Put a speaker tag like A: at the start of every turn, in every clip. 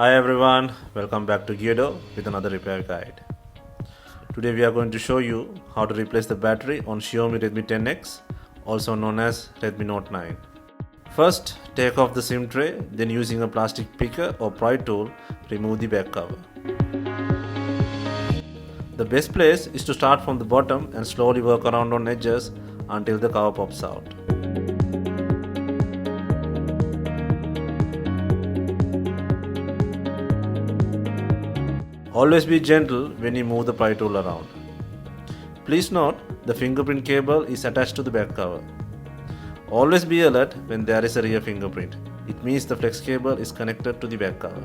A: Hi everyone, welcome back to Guido with another repair guide. Today we are going to show you how to replace the battery on Xiaomi Redmi 10X, also known as Redmi Note 9. First, take off the SIM tray, then using a plastic picker or pry tool, remove the back cover. The best place is to start from the bottom and slowly work around on edges until the cover pops out. Always be gentle when you move the pry tool around. Please note, the fingerprint cable is attached to the back cover. Always be alert when there is a rear fingerprint. It means the flex cable is connected to the back cover.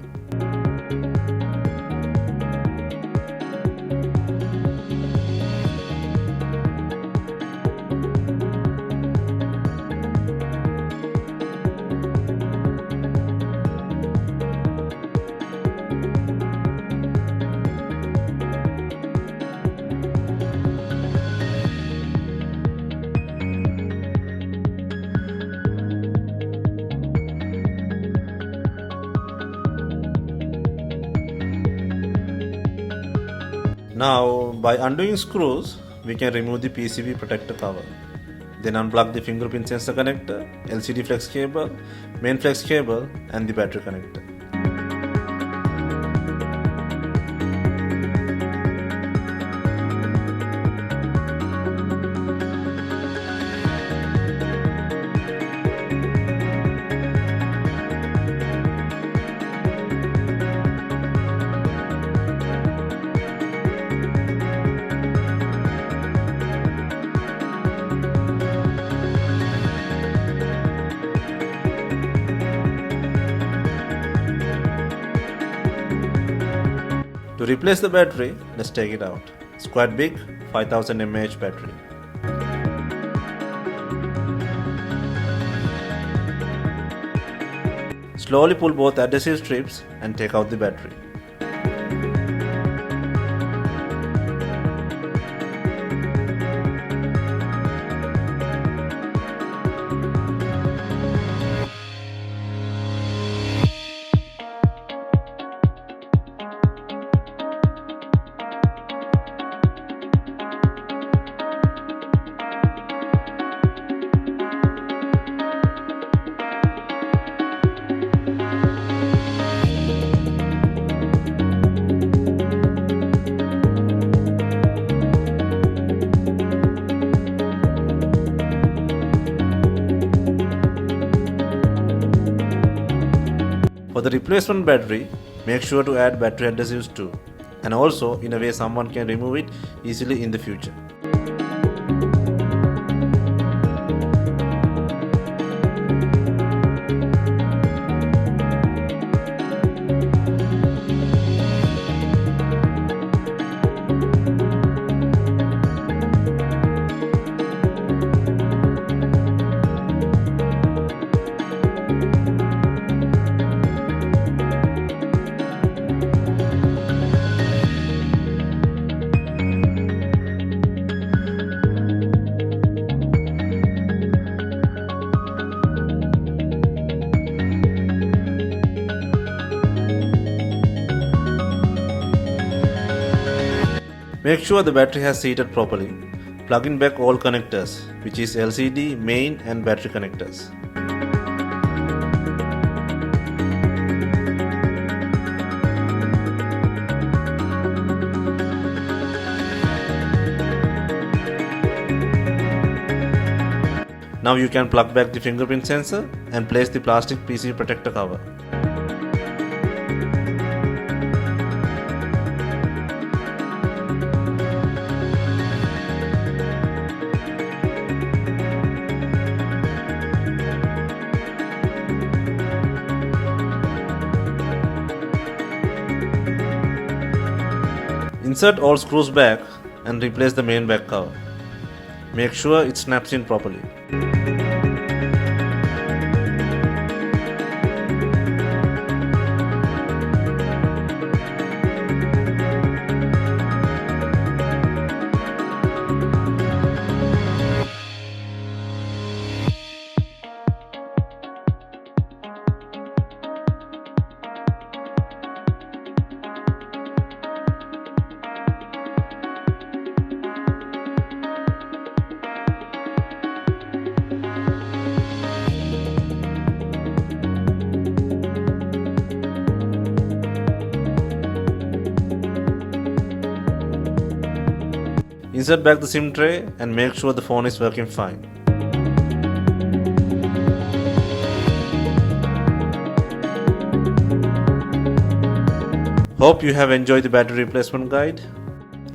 A: Now, by undoing screws, we can remove the PCB protector cover. Then unplug the fingerprint sensor connector, LCD flex cable, main flex cable and the battery connector. To replace the battery, let's take it out. It's quite big, 5000 mAh battery. Slowly pull both adhesive strips and take out the battery. For the replacement battery, make sure to add battery adhesives too, and also in a way someone can remove it easily in the future. Make sure the battery has seated properly. Plug in back all connectors, which is LCD, main and battery connectors. Now you can plug back the fingerprint sensor and place the plastic PCB protector cover. Insert all screws back and replace the main back cover. Make sure it snaps in properly. Insert back the SIM tray and make sure the phone is working fine. Hope you have enjoyed the battery replacement guide.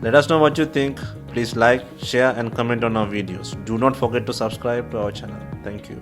A: Let us know what you think. Please like, share and comment on our videos. Do not forget to subscribe to our channel. Thank you.